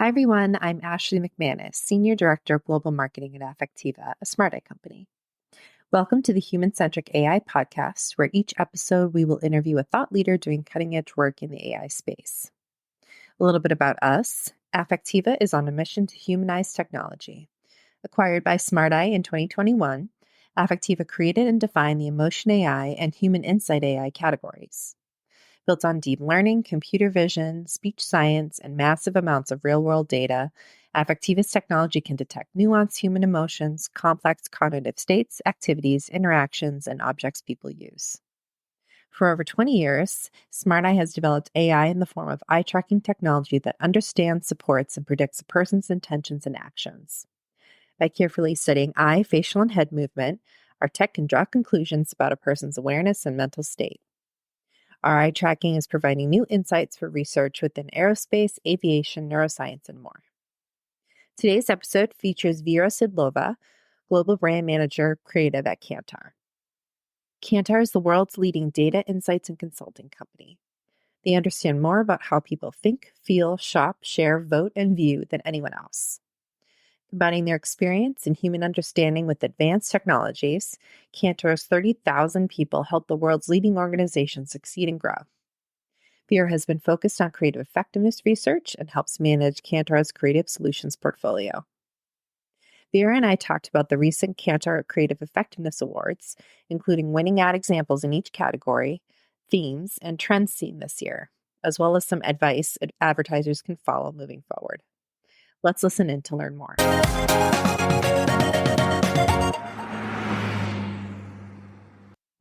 Hi, everyone. I'm Ashley McManus, Senior Director of Global Marketing at Affectiva, a Smart Eye company. Welcome to the Human-Centric AI podcast, where each episode we will interview a thought leader doing cutting-edge work in the AI space. A little bit about us. Affectiva is on a mission to humanize technology. Acquired by Smart Eye in 2021, Affectiva created and defined the emotion AI and human insight AI categories. Built on deep learning, computer vision, speech science, and massive amounts of real-world data, Affectiva's technology can detect nuanced human emotions, complex cognitive states, activities, interactions, and objects people use. For over 20 years, SmartEye has developed AI in the form of eye-tracking technology that understands, supports, and predicts a person's intentions and actions. By carefully studying eye, facial, and head movement, our tech can draw conclusions about a person's awareness and mental state. Our eye tracking is providing new insights for research within aerospace, aviation, neuroscience, and more. Today's episode features Vera Sidlova, Global Brand Manager Creative at Kantar. Kantar is the world's leading data insights and consulting company. They understand more about how people think, feel, shop, share, vote, and view than anyone else. Combining their experience and human understanding with advanced technologies, Kantar's 30,000 people help the world's leading organizations succeed and grow. Vera has been focused on creative effectiveness research and helps manage Kantar's creative solutions portfolio. Vera and I talked about the recent Kantar Creative Effectiveness Awards, including winning ad examples in each category, themes, and trends seen this year, as well as some advice advertisers can follow moving forward. Let's listen in to learn more.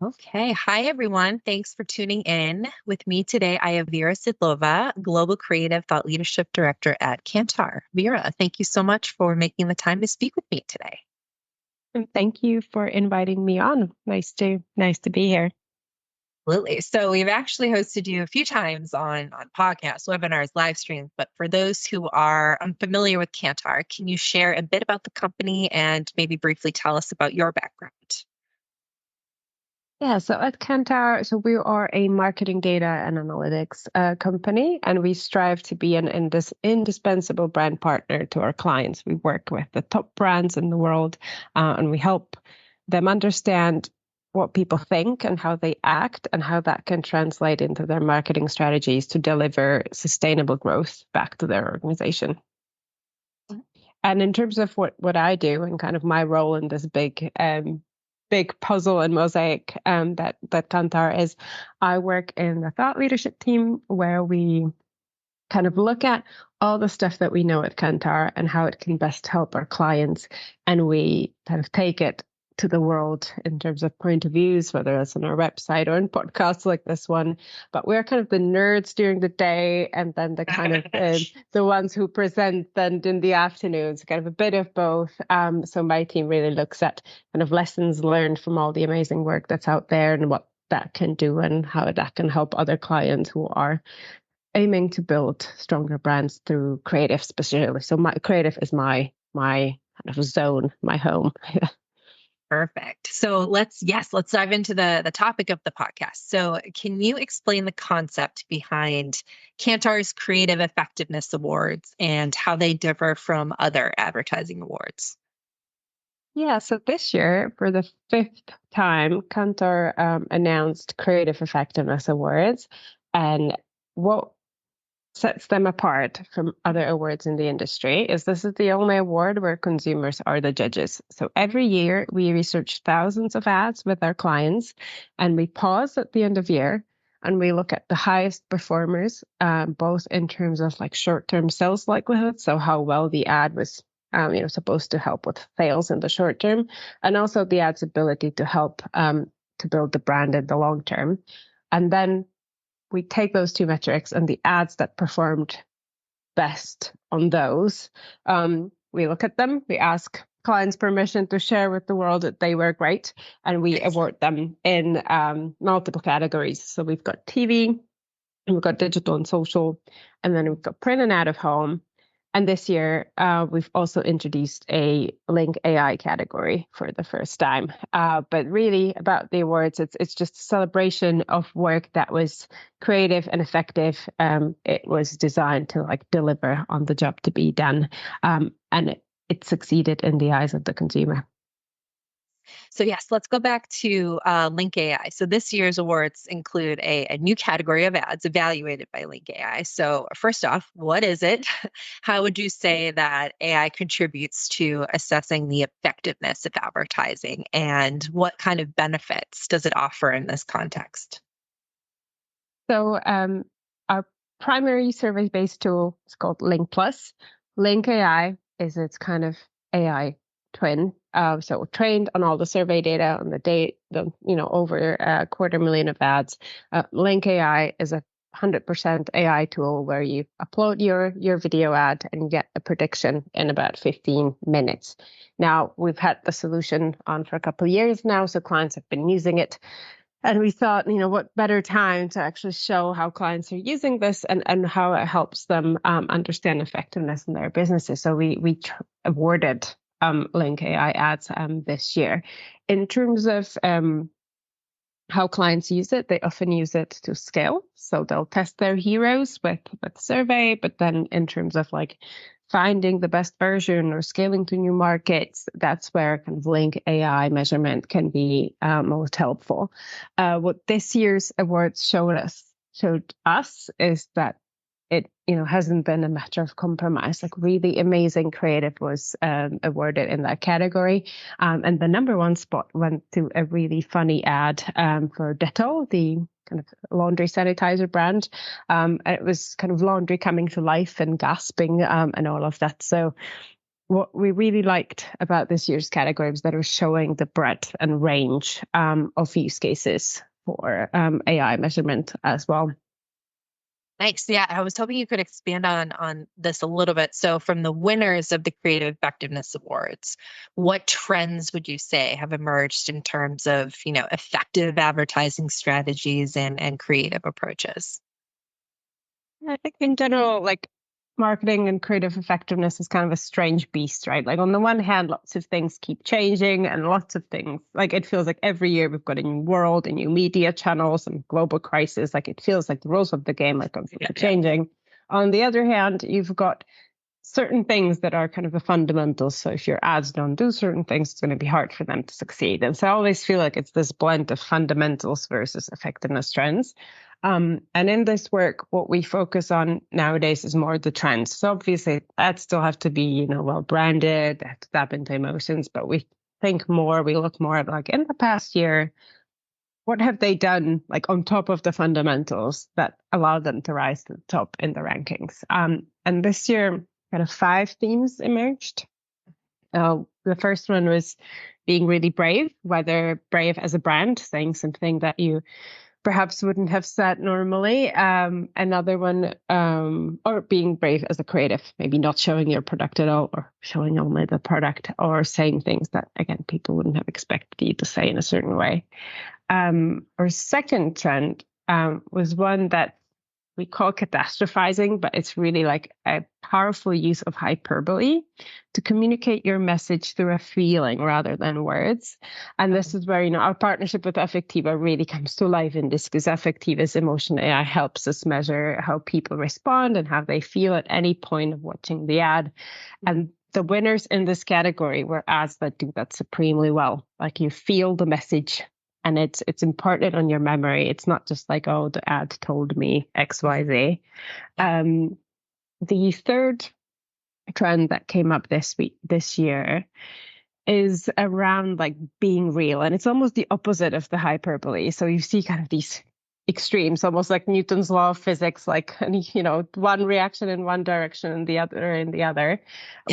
Okay. Hi, everyone. Thanks for tuning in. With me today, I have Vera Sidlova, Global Creative Thought Leadership Director at Kantar. Vera, thank you so much for making the time to speak with me today. And thank you for inviting me on. Nice to be here. Absolutely. So we've actually hosted you a few times on podcasts, webinars, live streams. But for those who are unfamiliar with Kantar, can you share a bit about the company and maybe briefly tell us about your background? Yeah, so at Kantar, we are a marketing data and analytics company, and we strive to be an indispensable brand partner to our clients. We work with the top brands in the world, and we help them understand what people think and how they act and how that can translate into their marketing strategies to deliver sustainable growth back to their organization. And in terms of what I do and kind of my role in this big puzzle and mosaic that Kantar is, I work in the thought leadership team where we kind of look at all the stuff that we know at Kantar and how it can best help our clients, and we kind of take it to the world in terms of point of views, whether it's on our website or in podcasts like this one. But we're kind of the nerds during the day, and then the kind of the ones who present then in the afternoons, kind of a bit of both. So my team really looks at kind of lessons learned from all the amazing work that's out there and what that can do and how that can help other clients who are aiming to build stronger brands through creative specifically. So my creative is my kind of zone, my home. Perfect. So let's dive into the topic of the podcast. So can you explain the concept behind Kantar's Creative Effectiveness Awards and how they differ from other advertising awards? Yeah, so this year, for the fifth time, Kantar announced Creative Effectiveness Awards. And what sets them apart from other awards in the industry is this is the only award where consumers are the judges. So every year we research thousands of ads with our clients, and we pause at the end of year and we look at the highest performers, both in terms of like short-term sales likelihood, so how well the ad was supposed to help with sales in the short term, and also the ad's ability to help to build the brand in the long term. And then we take those two metrics and the ads that performed best on those, we look at them, we ask clients permission to share with the world that they were great, and we award them in multiple categories. So we've got TV, we've got digital and social, and then we've got print and out of home. And this year, we've also introduced a Link AI category for the first time. But really, about the awards, it's just a celebration of work that was creative and effective. It was designed to like deliver on the job to be done, and it succeeded in the eyes of the consumer. So yes, let's go back to Link AI. So this year's awards include a new category of ads evaluated by Link AI. So first off, what is it? How would you say that AI contributes to assessing the effectiveness of advertising, and what kind of benefits does it offer in this context? So our primary survey-based tool is called Link Plus. Link AI is its kind of AI twin. So trained on all the survey data on over a 250,000 of ads. Link AI is a 100% AI tool where you upload your video ad and get a prediction in about 15 minutes. Now, we've had the solution on for a couple of years now, so clients have been using it. And we thought, what better time to actually show how clients are using this and how it helps them understand effectiveness in their businesses. So we awarded Link AI ads this year. In terms of how clients use it, they often use it to scale. So they'll test their heroes with survey, but then in terms of like finding the best version or scaling to new markets, that's where kind of Link AI measurement can be most helpful. What this year's awards showed us is that it hasn't been a matter of compromise. Like really amazing creative was awarded in that category, and the number one spot went to a really funny ad for Dettol, the kind of laundry sanitizer brand. It was kind of laundry coming to life and gasping and all of that. So what we really liked about this year's category was that it was showing the breadth and range of use cases for AI measurement as well. Nice. Yeah, I was hoping you could expand on this a little bit. So, from the winners of the Creative Effectiveness Awards, what trends would you say have emerged in terms of, effective advertising strategies and creative approaches? I think in general, like marketing and creative effectiveness is kind of a strange beast, right? Like on the one hand, lots of things keep changing and lots of things, like it feels like every year we've got a new world, a new media channels and global crisis. Like it feels like the rules of the game are constantly changing. On the other hand, you've got certain things that are kind of the fundamentals. So if your ads don't do certain things, it's going to be hard for them to succeed. And so I always feel like it's this blend of fundamentals versus effectiveness trends. And in this work, what we focus on nowadays is more the trends. So obviously ads still have to be, well branded, they have to tap into emotions, but we look more at like in the past year, what have they done like on top of the fundamentals that allow them to rise to the top in the rankings? And this year, kind of 5 themes emerged. The first one was being really brave, whether brave as a brand, saying something that you perhaps wouldn't have said normally. Another one, or being brave as a creative, maybe not showing your product at all or showing only the product or saying things that, again, people wouldn't have expected you to say in a certain way. Our second trend was one that we call catastrophizing, but it's really like a powerful use of hyperbole to communicate your message through a feeling rather than words. And this is where, our partnership with Affectiva really comes to life in this, because Affectiva's emotion AI helps us measure how people respond and how they feel at any point of watching the ad. And the winners in this category were ads that do that supremely well. Like you feel the message and it's imparted on your memory. It's not just like, oh, the ad told me XYZ. The third trend that came up this year is around like being real. And it's almost the opposite of the hyperbole. So you see kind of these extremes, almost like Newton's law of physics, like, one reaction in one direction and the other in the other,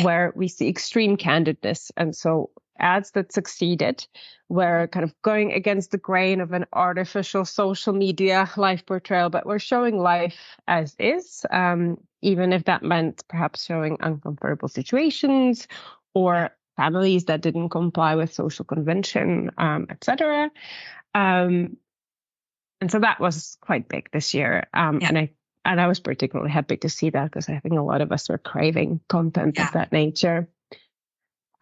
where we see extreme candidness. And so ads that succeeded were kind of going against the grain of an artificial social media life portrayal, but we're showing life as is, even if that meant perhaps showing uncomfortable situations or families that didn't comply with social convention, etc. And so that was quite big this year. And And I was particularly happy to see that because I think a lot of us were craving content of that nature.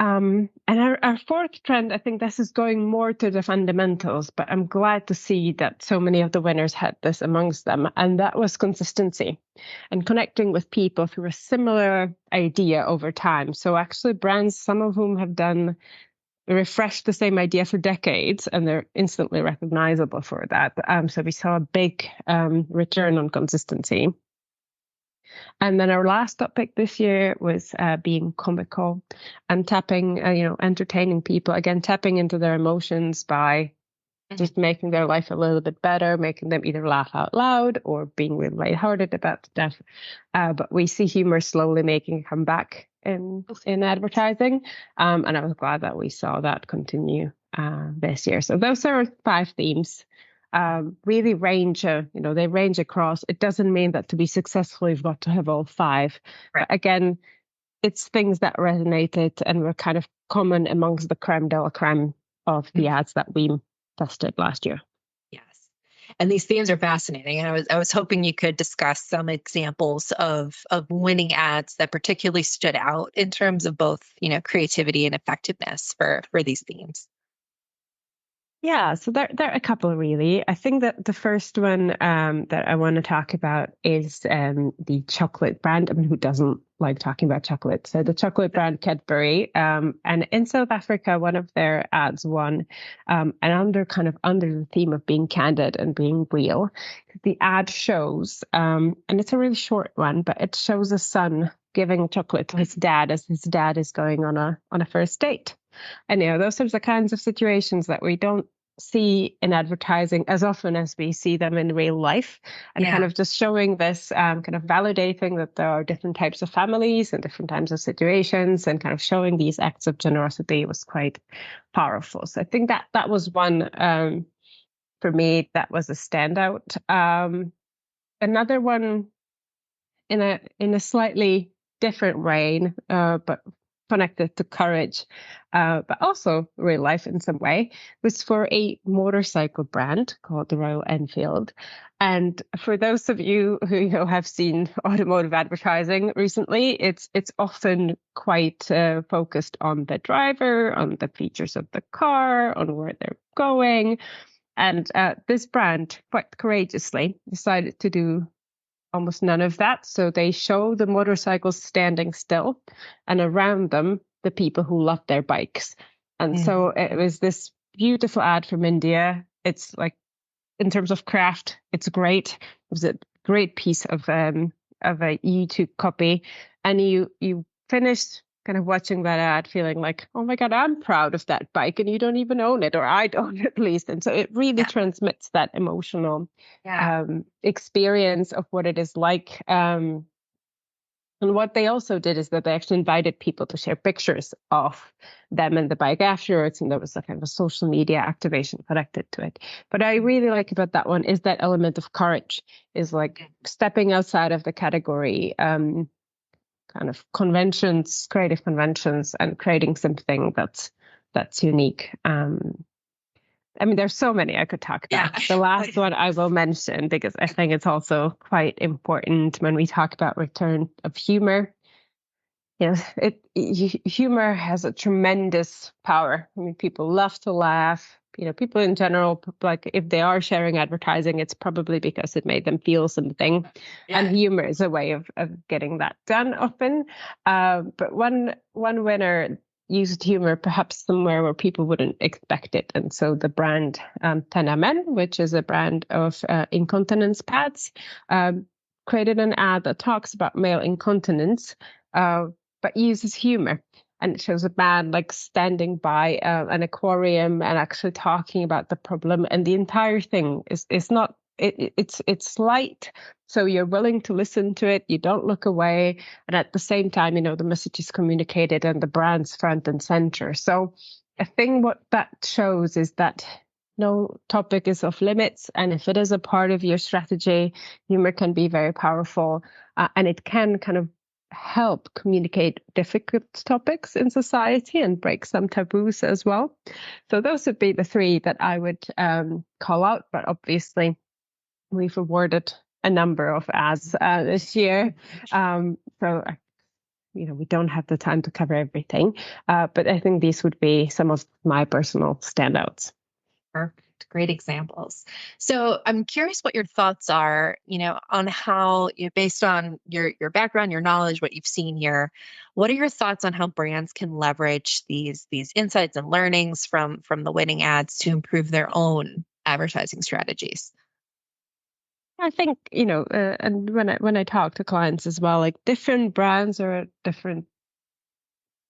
And our fourth trend, I think this is going more to the fundamentals, but I'm glad to see that so many of the winners had this amongst them. And that was consistency and connecting with people through a similar idea over time. So actually brands, some of whom have done refreshed the same idea for decades, and they're instantly recognizable for that. So we saw a big return on consistency. And then our last topic this year was being comical and tapping, entertaining people, again, tapping into their emotions by just making their life a little bit better, making them either laugh out loud or being really lighthearted about stuff. But we see humor slowly making a comeback in advertising. And I was glad that we saw that continue this year. So those are 5 themes. Really range, they range across. It doesn't mean that to be successful, you've got to have all 5. Right. But again, it's things that resonated and were kind of common amongst the creme de la creme of the ads that we tested last year. Yes. And these themes are fascinating. And I was hoping you could discuss some examples of winning ads that particularly stood out in terms of both, creativity and effectiveness for these themes. Yeah, so there are a couple really. I think that the first one that I want to talk about is the chocolate brand. I mean, who doesn't like talking about chocolate? So the chocolate brand Cadbury, and in South Africa, one of their ads won, and under the theme of being candid and being real. The ad shows, and it's a really short one, but it shows a son giving chocolate to his dad as his dad is going on a first date. And those are the kinds of situations that we don't see in advertising as often as we see them in real life, and kind of just showing this, kind of validating that there are different types of families and different types of situations, and kind of showing these acts of generosity was quite powerful. So I think that was one, for me, that was a standout. Another one in a slightly different vein, but connected to courage, but also real life in some way, was for a motorcycle brand called the Royal Enfield. And for those of you who have seen automotive advertising recently, it's often quite focused on the driver, on the features of the car, on where they're going. And this brand quite courageously decided to do almost none of that. So they show the motorcycles standing still, and around them, the people who love their bikes. And so it was this beautiful ad from India. It's like, in terms of craft, it's great. It was a great piece of a YouTube copy. And you finished kind of watching that ad feeling like, oh my God, I'm proud of that bike, and you don't even own it, or I don't at least. And so it really transmits that emotional experience of what it is like. And what they also did is that they actually invited people to share pictures of them and the bike afterwards. And there was a kind of a social media activation connected to it. But I really like about that one is that element of courage, is like stepping outside of the category, kind of conventions, creative conventions, and creating something that's unique. I mean, there's so many I could talk about. The last one I will mention, because I think it's also quite important when we talk about return of humor. Humor has a tremendous power. I mean, people love to laugh. People in general, like if they are sharing advertising, it's probably because it made them feel something. And humor is a way of getting that done often. But one winner used humor perhaps somewhere where people wouldn't expect it. And so the brand Tena Men, which is a brand of incontinence pads, created an ad that talks about male incontinence, but uses humor. And it shows a man like standing by an aquarium and actually talking about the problem. And the entire thing is not, it's light. So you're willing to listen to it. You don't look away. And at the same time, the message is communicated and the brand's front and center. So I think what that shows is that no topic is off limits. And if it is a part of your strategy, humor can be very powerful, and it can kind of help communicate difficult topics in society and break some taboos as well. So those would be the 3 that I would call out. But obviously, we've awarded a number of ads this year. So we don't have the time to cover everything, but I think these would be some of my personal standouts. Perfect. Great examples. So I'm curious what your thoughts are, on how based on your background, your knowledge, what you've seen here, what are your thoughts on how brands can leverage these insights and learnings from the winning ads to improve their own advertising strategies? I think, and when I talk to clients as well, like different brands are at different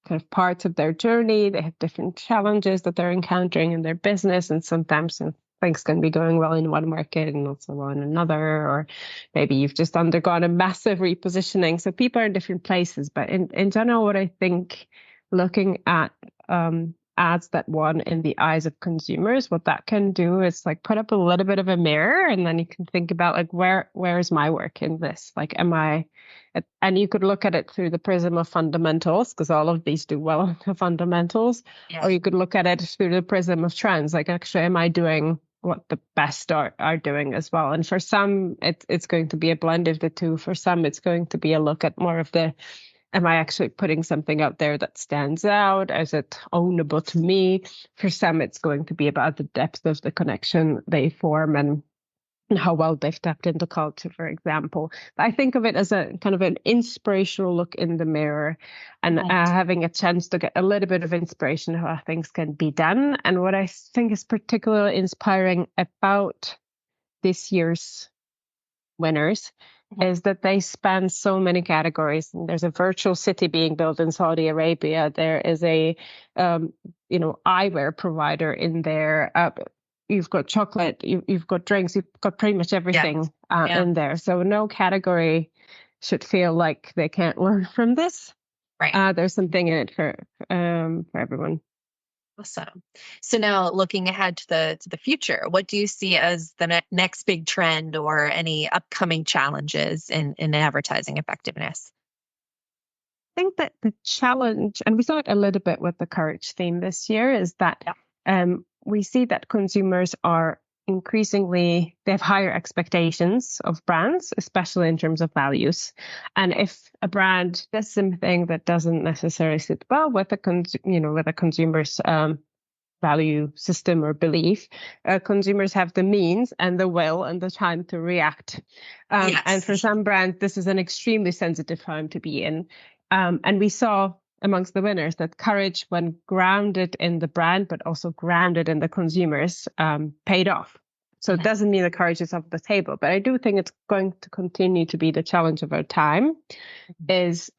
kind of parts of their journey. They have different challenges that they're encountering in their business, and sometimes things can be going well in one market and not so well in another, or maybe you've just undergone a massive repositioning. So people are in different places, but in general, what I think, looking at ads that won in the eyes of consumers, what that can do is like put up a little bit of a mirror, and then you can think about like where is my work in this? Like, and you could look at it through the prism of fundamentals, because all of these do well on the fundamentals, Yeah. or you could look at it through the prism of trends. Like, actually, am I doing what the best are doing as well? And for some, it's going to be a blend of the two. For some, it's going to be a look at more of the, am I actually putting something out there that stands out? Is it ownable to me? For some, it's going to be about the depth of the connection they form and how well they've tapped into culture, for example. But I think of it as a kind of an inspirational look in the mirror, and Right. having a chance to get a little bit of inspiration how things can be done. And what I think is particularly inspiring about this year's winners Mhm. is that they span so many categories. There's a virtual city being built in Saudi Arabia. There is a, eyewear provider in there. You've got chocolate, you've got drinks, you've got pretty much Yeah. everything Yeah. in there. So no category should feel like they can't learn from this. Right. There's something in it for everyone. Awesome. So now looking ahead to the future, what do you see as the next big trend or any upcoming challenges in advertising effectiveness? Think that the challenge, and we saw it a little bit with the courage theme this year, is that Yeah. we see that consumers are increasingly, they have higher expectations of brands, especially in terms of values. And if a brand does something that doesn't necessarily sit well with with a consumer's value system or belief, consumers have the means and the will and the time to react. And for Yes. some brands, this is an extremely sensitive time to be in. And we saw amongst the winners that courage, when grounded in the brand, but also grounded in the consumers, paid off. So it Mhm. doesn't mean the courage is off the table, but I do think it's going to continue to be the challenge of our time. Mhm. Is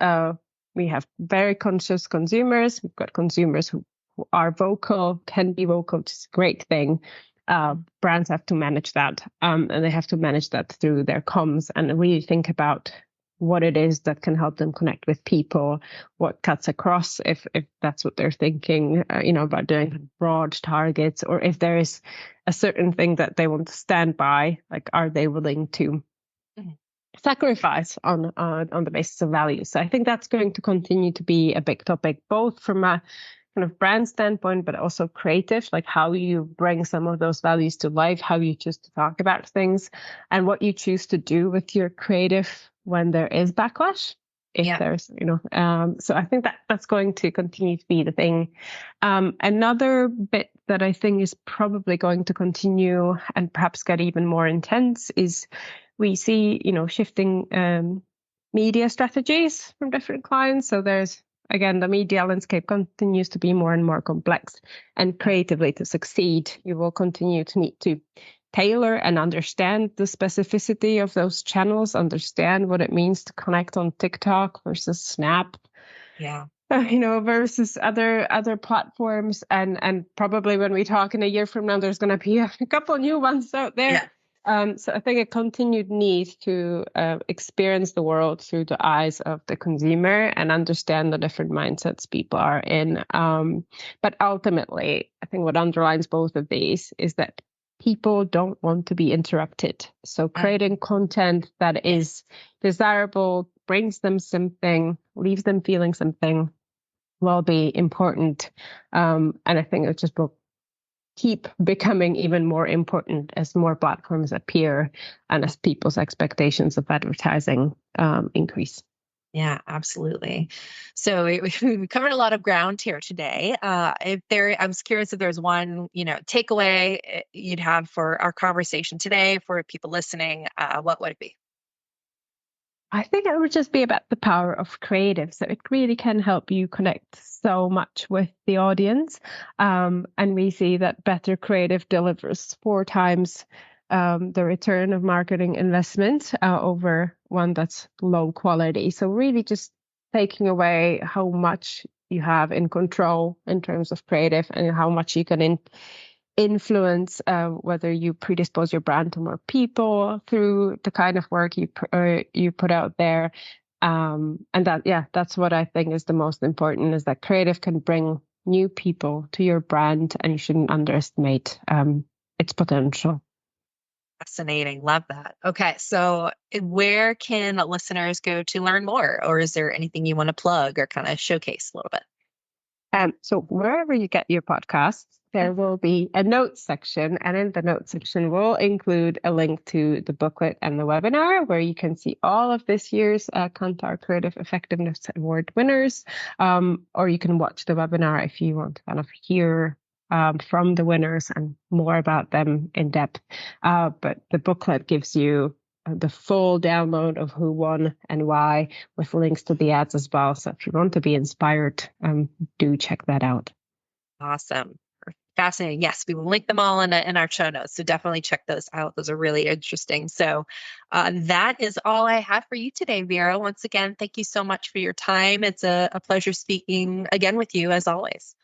we have very conscious consumers. We've got consumers who are vocal, can be vocal, which is a great thing. Brands have to manage that, and they have to manage that through their comms and really think about what it is that can help them connect with people, what cuts across, if that's what they're thinking, about doing broad targets, or if there is a certain thing that they want to stand by, like are they willing to Mhm. sacrifice on the basis of values. So I think that's going to continue to be a big topic, both from a kind of brand standpoint, but also creative, like how you bring some of those values to life, how you choose to talk about things, and what you choose to do with your creative when there is backlash. If Yeah. there's, so I think that that's going to continue to be the thing. Another bit that I think is probably going to continue and perhaps get even more intense is we see, shifting media strategies from different clients. So there's, again, the media landscape continues to be more and more complex, and creatively to succeed, you will continue to need to tailor and understand the specificity of those channels, understand what it means to connect on TikTok versus Snap, Yeah. versus other platforms. And probably when we talk in a year from now, there's going to be a couple new ones out there. Yeah. So I think a continued need to experience the world through the eyes of the consumer and understand the different mindsets people are in. But ultimately, I think what underlines both of these is that people don't want to be interrupted. So creating content that is desirable, brings them something, leaves them feeling something, will be important. And I think it's just keep becoming even more important as more platforms appear and as people's expectations of advertising increase. Yeah, absolutely. So we covered a lot of ground here today. I was curious if there's one, takeaway you'd have for our conversation today for people listening. What would it be? I think it would just be about the power of creative. So it really can help you connect so much with the audience. And we see that better creative delivers 4 times the return of marketing investment over one that's low quality. So really just taking away how much you have in control in terms of creative and how much you can influence whether you predispose your brand to more people through the kind of work you put out there. And that's what I think is the most important, is that creative can bring new people to your brand, and you shouldn't underestimate its potential. Fascinating. Love that. Okay. So where can listeners go to learn more? Or is there anything you want to plug or kind of showcase a little bit? So wherever you get your podcasts, there will be a notes section, and in the notes section will include a link to the booklet and the webinar where you can see all of this year's Kantar Creative Effectiveness Award winners, or you can watch the webinar if you want to kind of hear from the winners and more about them in depth. But the booklet gives you the full download of who won and why, with links to the ads as well. So if you want to be inspired, do check that out. Awesome. Fascinating. Yes, we will link them all in our show notes. So definitely check those out. Those are really interesting. So that is all I have for you today, Vera. Once again, thank you so much for your time. It's a pleasure speaking again with you as always.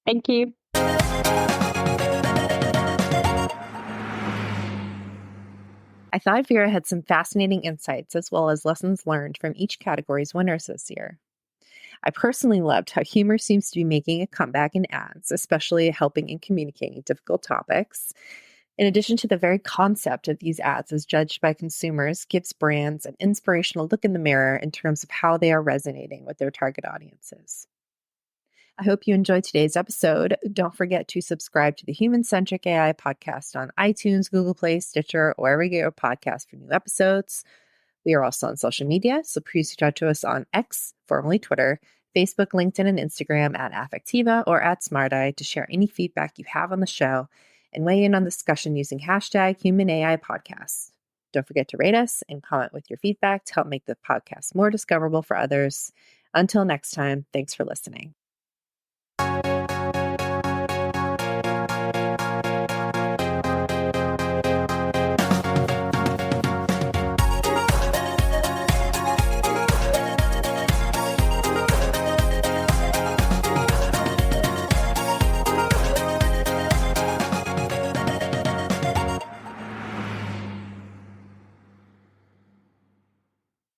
Thank you. I thought Vera had some fascinating insights as well as lessons learned from each category's winners this year. I personally loved how humor seems to be making a comeback in ads, especially helping in communicating difficult topics. In addition to the very concept of these ads as judged by consumers gives brands an inspirational look in the mirror in terms of how they are resonating with their target audiences. I hope you enjoyed today's episode. Don't forget to subscribe to the Human Centric AI podcast on iTunes, Google Play, Stitcher, or wherever you get your podcast for new episodes. We are also on social media, so please reach out to us on X, formerly Twitter, Facebook, LinkedIn, and Instagram at Affectiva or at SmartEye to share any feedback you have on the show and weigh in on the discussion using hashtag HumanAIPodcasts. Don't forget to rate us and comment with your feedback to help make the podcast more discoverable for others. Until next time, thanks for listening.